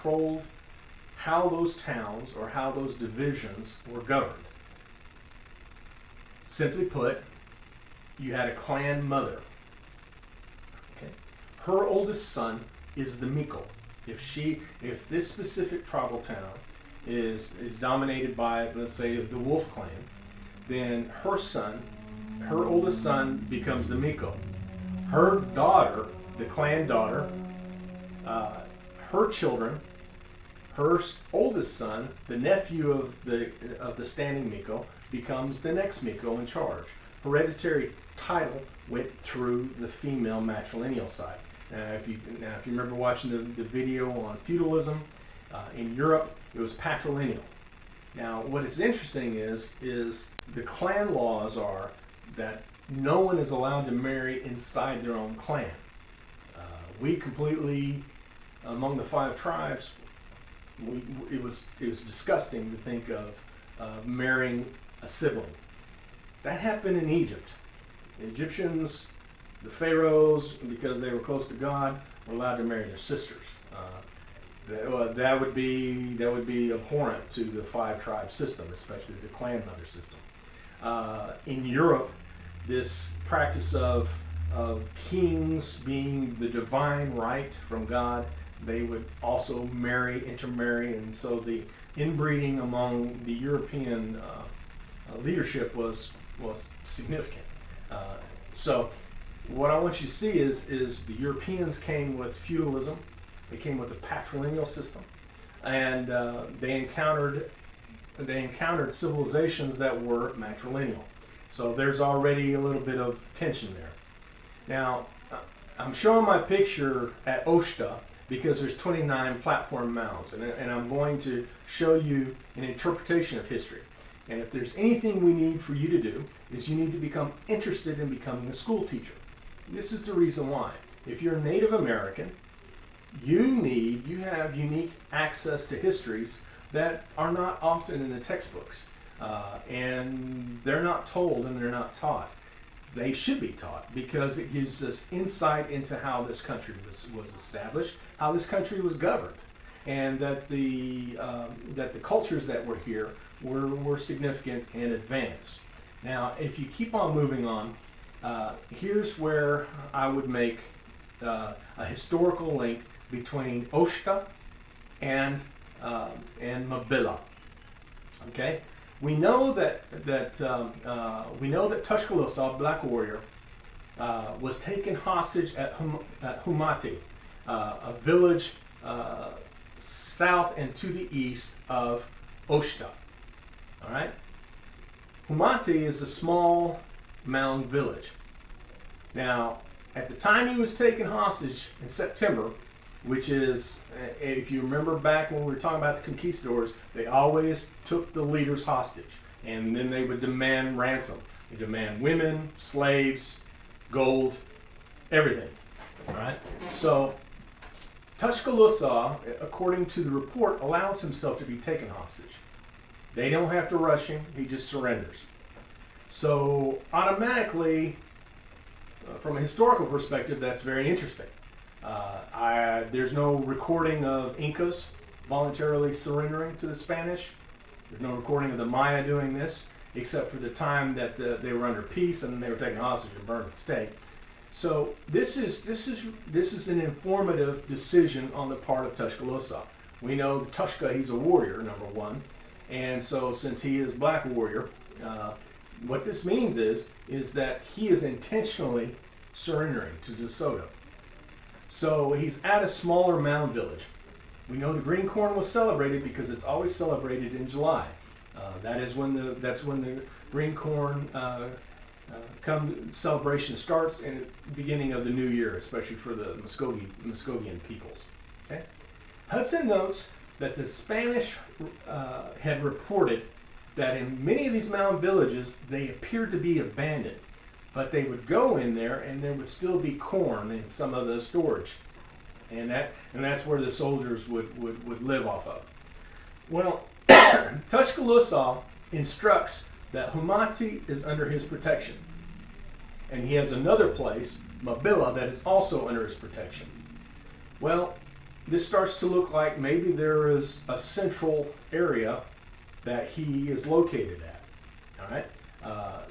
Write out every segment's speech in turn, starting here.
controlled how those towns or how those divisions were governed. Simply put, you had a clan mother. Okay? Her oldest son is the Miko. If this specific tribal town is dominated by, let's say, the Wolf clan, then her oldest son becomes the Miko. Her daughter, the clan daughter, her children, her oldest son, the nephew of the standing Miko, becomes the next Miko in charge. Hereditary title went through the female matrilineal side. If you remember watching the video on feudalism, in Europe it was patrilineal. Now what is interesting is the clan laws are that no one is allowed to marry inside their own clan. We completely, among the 5 tribes, it was disgusting to think of marrying a sibling. That happened in Egypt. The Egyptians, the pharaohs, because they were close to God, were allowed to marry their sisters. That would be abhorrent to the 5 tribe system, especially the clan mother system. In Europe, this practice of kings being the divine right from God, they would also intermarry, and so the inbreeding among the European leadership was significant. So what I want you to see is the Europeans came with feudalism, they came with a patrilineal system, and they encountered civilizations that were matrilineal. So there's already a little bit of tension there. Now, I'm showing my picture at Oshta because there's 29 platform mounds, and I'm going to show you an interpretation of history. And if there's anything we need for you to do, is you need to become interested in becoming a school teacher. This is the reason why. If you're a Native American, you have unique access to histories that are not often in the textbooks. And they're not told and they're not taught. They should be taught because it gives us insight into how this country was established, how this country was governed, and that the cultures that were here were significant and advanced. Now, if you keep on moving on, here's where I would make a historical link between Oshta and Mabilla. Okay, we know that Tuscaloosa, Black Warrior, was taken hostage at Humati, a village south and to the east of Oshta. All right, Humati is a small mound village. Now, at the time he was taken hostage in September, which is, if you remember back when we were talking about the conquistadors, they always took the leaders hostage, and then they would demand ransom. They demand women, slaves, gold, everything. All right. So Tuscaloosa, according to the report, allows himself to be taken hostage. They don't have to rush him; he just surrenders. So automatically, from a historical perspective, that's very interesting. There's no recording of Incas voluntarily surrendering to the Spanish. There's no recording of the Maya doing this, except for the time that they were under peace and they were taken hostage and burned at the stake. So this is an informative decision on the part of Tuscaloosa. We know Tushka, he's a warrior, number one, and so since he is Black Warrior, what this means is that he is intentionally surrendering to DeSoto. So he's at a smaller mound village. We know the green corn was celebrated because it's always celebrated in July. That's when the green corn celebration starts, and the beginning of the new year, especially for the Muskogean peoples. Okay? Hudson notes that the Spanish had reported that in many of these mound villages they appeared to be abandoned, but they would go in there and there would still be corn in some of the storage, and that's where the soldiers would live off of. Well, Tuscaloosa instructs that Humati is under his protection, and he has another place, Mabilla, that is also under his protection. Well, this starts to look like maybe there is a central area that he is located at. All right.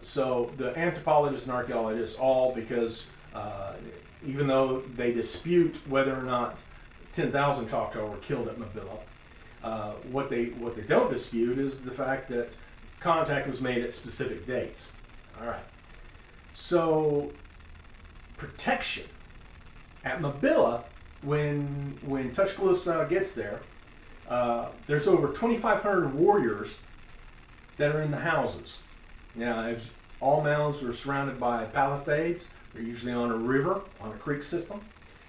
So the anthropologists and archaeologists all, because even though they dispute whether or not 10,000 Choctaw were killed at Mabilla, what they don't dispute is the fact that contact was made at specific dates. All right. So protection at Mabilla, when Tuscaloosa gets there, there's over 2,500 warriors that are in the houses. Now, all mounds are surrounded by palisades. They're usually on a river, on a creek system.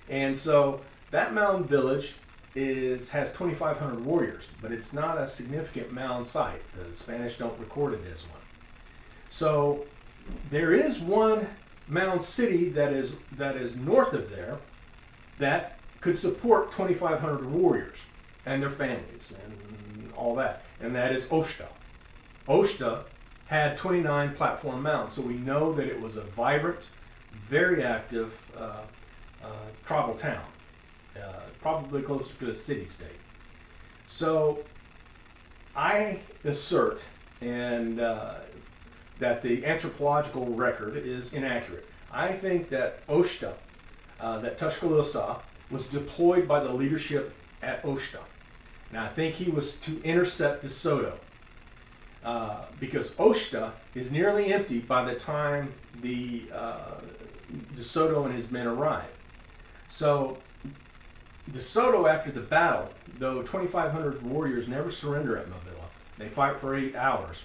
And so that mound village has 2,500 warriors, but it's not a significant mound site. The Spanish don't record it as one. So there is one mound city that is north of there that could support 2,500 warriors and their families and all that, and that is Oshta. Oshta had 29 platform mounds, so we know that it was a vibrant, very active tribal town, probably closer to a city-state. So I assert that the anthropological record is inaccurate. I think that Oshta, that Tuscaloosa, was deployed by the leadership at Oshta. Now I think he was to intercept DeSoto, because Oshta is nearly empty by the time DeSoto and his men arrive. So DeSoto, after the battle, though 2,500 warriors never surrender at Mabilla, they fight for 8 hours.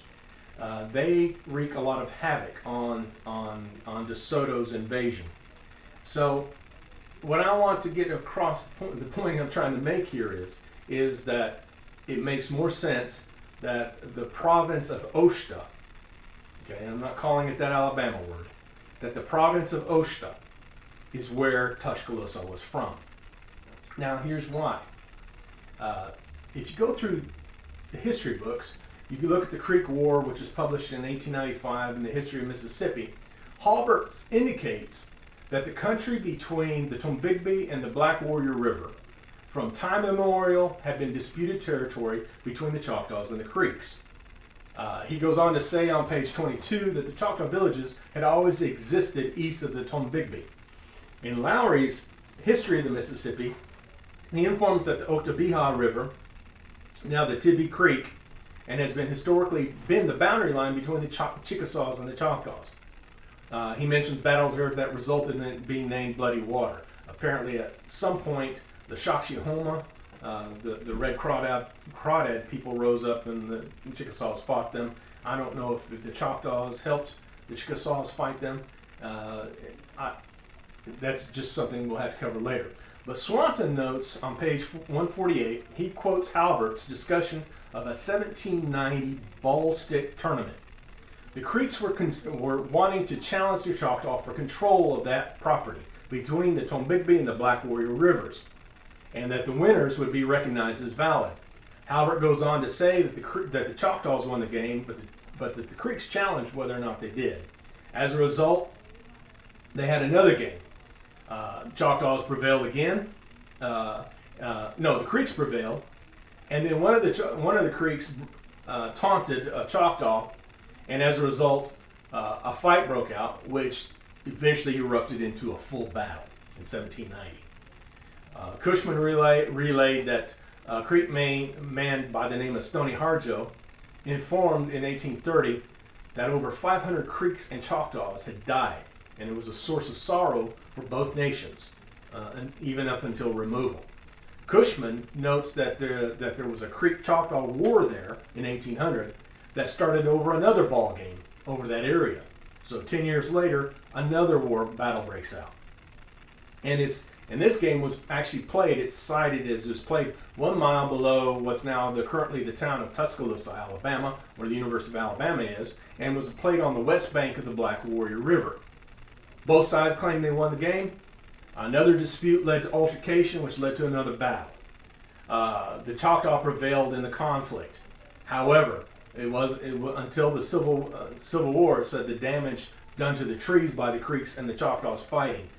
They wreak a lot of havoc on DeSoto's invasion. So what I want to get across, the point I'm trying to make here is that it makes more sense that the province of Oshta, okay, I'm not calling it that Alabama word, that the province of Oshta is where Tuscaloosa was from. Now here's why. If you go through the history books, you can look at the Creek War, which was published in 1895 in the History of Mississippi. Halbert indicates that the country between the Tombigbee and the Black Warrior River from time immemorial had been disputed territory between the Choctaws and the Creeks. He goes on to say on page 22 that the Choctaw villages had always existed east of the Tombigbee. In Lowry's History of the Mississippi, he informs that the Oktibbeha River, now the Tibby Creek, and has been historically been the boundary line between the Chickasaws and the Choctaws. He mentions battles there that resulted in it being named Bloody Water. Apparently at some point the Shakshihoma, the Red Crawdad people rose up and the Chickasaws fought them. I don't know if the Choctaws helped the Chickasaws fight them. That's just something we'll have to cover later. But Swanton notes on page 148, he quotes Halbert's discussion of a 1790 ball stick tournament. The Creeks were wanting to challenge the Choctaw for control of that property between the Tombigbee and the Black Warrior Rivers, and that the winners would be recognized as valid. Halbert goes on to say that the Choctaws won the game, but that the Creeks challenged whether or not they did. As a result, they had another game. Choctaws prevailed again. The Creeks prevailed, and then one of the Creeks taunted a Choctaw, and as a result, a fight broke out, which eventually erupted into a full battle in 1790. Cushman relayed that a Creek man by the name of Stony Harjo informed in 1830 that over 500 Creeks and Choctaws had died, and it was a source of sorrow for both nations, and even up until removal. Cushman notes that there was a Creek-Choctaw war there in 1800 that started over another ball game over that area. So 10 years later, another war battle breaks out. And this game was actually played, it's cited as it was played 1 mile below what's now currently the town of Tuscaloosa, Alabama, where the University of Alabama is, and was played on the west bank of the Black Warrior River. Both sides claimed they won the game. Another dispute led to altercation, which led to another battle. The Choctaw prevailed in the conflict. However, it was until the Civil War, it said the damage done to the trees by the Creeks and the Choctaws fighting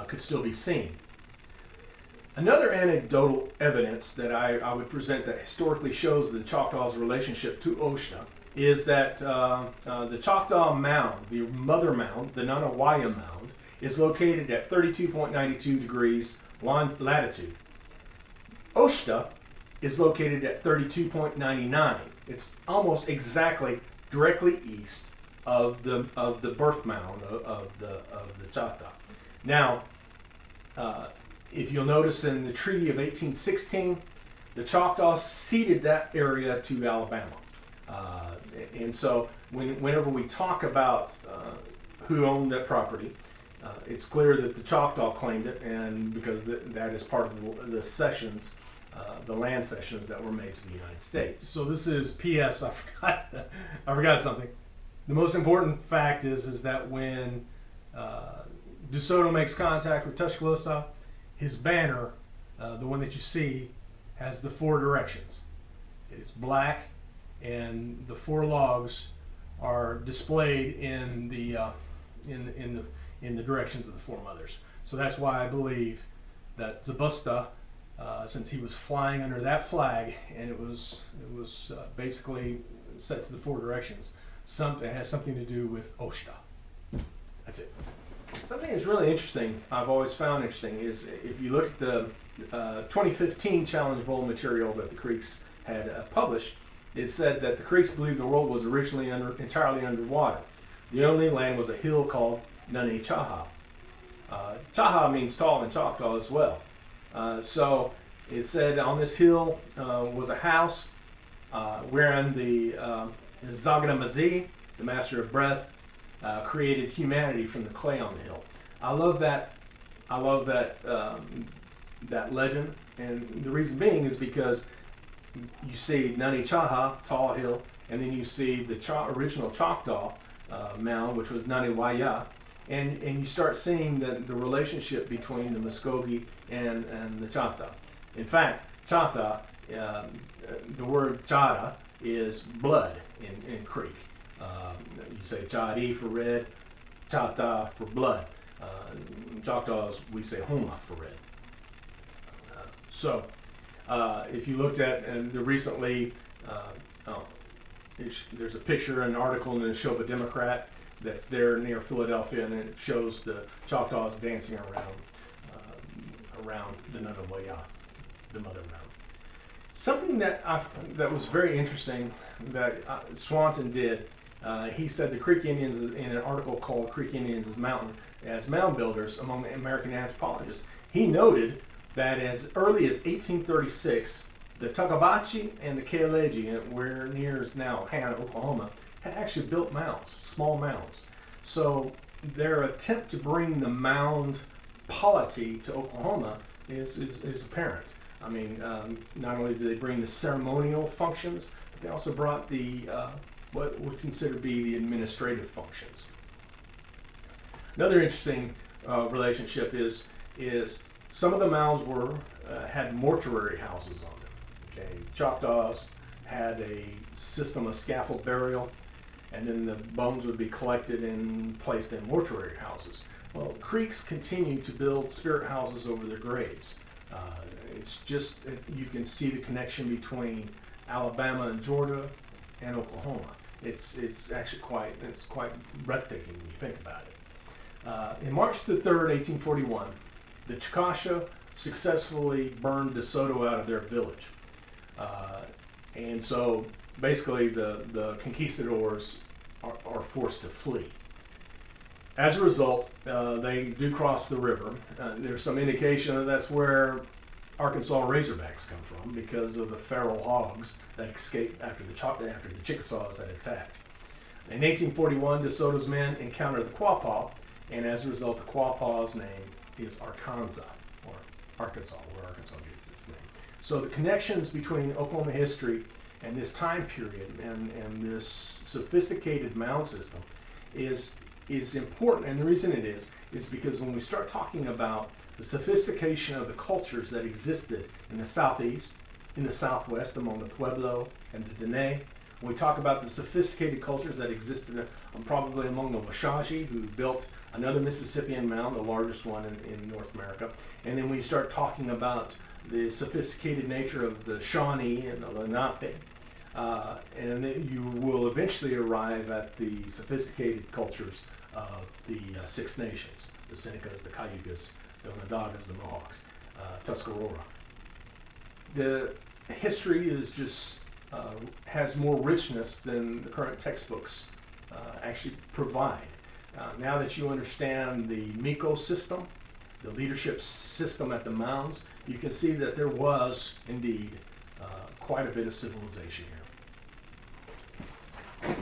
could still be seen. Another anecdotal evidence that I would present that historically shows the Choctaws' relationship to Oshta is that the Choctaw Mound, the Mother Mound, the Nanawaya Mound, is located at 32.92 degrees latitude. Oshta is located at 32.99. It's almost exactly directly east of the birth mound of the Choctaw. Now, if you'll notice in the Treaty of 1816, the Choctaws ceded that area to Alabama. And so whenever we talk about who owned that property, it's clear that the Choctaw claimed it, and because that is part of the cessions, the land cessions that were made to the United States. So this is P.S. I forgot something. The most important fact is that when DeSoto makes contact with Tuscaloosa, his banner, the one that you see, has the 4 directions. It's black, and the 4 logs are displayed in the directions of the 4 mothers. So that's why I believe that Zabusta, since he was flying under that flag, and it was basically set to the 4 directions, it has something to do with Oshta. That's it. Something that's really interesting, I've always found interesting, is if you look at the 2015 Challenge Bowl material that the Creeks had published, it said that the Creeks believed the world was originally entirely underwater. The only land was a hill called Nane Chaha. Chaha means tall in Choctaw as well. So it said on this hill was a house wherein the Zagana Mazi, the master of breath, created humanity from the clay on the hill. I love that. I love that legend, and the reason being is because you see Nani Chaha, tall hill, and then you see the original Choctaw mound, which was Nani Waya, and you start seeing the relationship between the Muskogee and the Choctaw. In fact, Choctaw, the word Chada is blood in Creek. You say Chadi for red, Chata for blood. Choctaws, we say Homa for red. So, if you looked at the recently, there's a picture, an article in the Neshoba Democrat that's there near Philadelphia, and it shows the Choctaws dancing around the Nanawaya, the Mother Mound. Something that was very interesting that Swanton did. He said the Creek Indians, in an article called "Creek Indians as Mound Builders Among the American Anthropologists," he noted that as early as 1836, the Tuckabachi and the Kaleji, where near is now Hannah, Oklahoma, had actually built mounds, small mounds. So their attempt to bring the mound polity to Oklahoma is apparent. I mean, not only did they bring the ceremonial functions, but they also brought the what would consider to be the administrative functions. Another interesting relationship is some of the mounds had mortuary houses on them. Okay, Choctaws had a system of scaffold burial, and then the bones would be collected and placed in mortuary houses. Well, Creeks continue to build spirit houses over their graves. It's just, you can see the connection between Alabama and Georgia and Oklahoma. It's actually quite breathtaking when you think about it. In March the 3rd, 1841, the Chickasaw successfully burned DeSoto out of their village. And so basically the conquistadors are forced to flee. As a result, they do cross the river. There's some indication that that's where Arkansas Razorbacks come from, because of the feral hogs that escaped after the Chickasaws had attacked. In 1841, DeSoto's men encountered the Quapaw, and as a result, the Quapaw's name is Arkansas, or Arkansas, where Arkansas gets its name. So the connections between Oklahoma history and this time period and this sophisticated mound system is important, and the reason it is because when we start talking about the sophistication of the cultures that existed in the southeast, in the southwest among the Pueblo and the Dene, When we talk about the sophisticated cultures that existed probably among the Washashi, who built another Mississippian mound, the largest one in North America. And then we start talking about the sophisticated nature of the Shawnee and the Lenape. And then you will eventually arrive at the sophisticated cultures of the Six Nations, the Senecas, the Cayugas, the Onondagas, the Mohawks, Tuscarora. The history is just has more richness than the current textbooks actually provide. Now that you understand the Miko system, the leadership system at the mounds, you can see that there was indeed quite a bit of civilization here.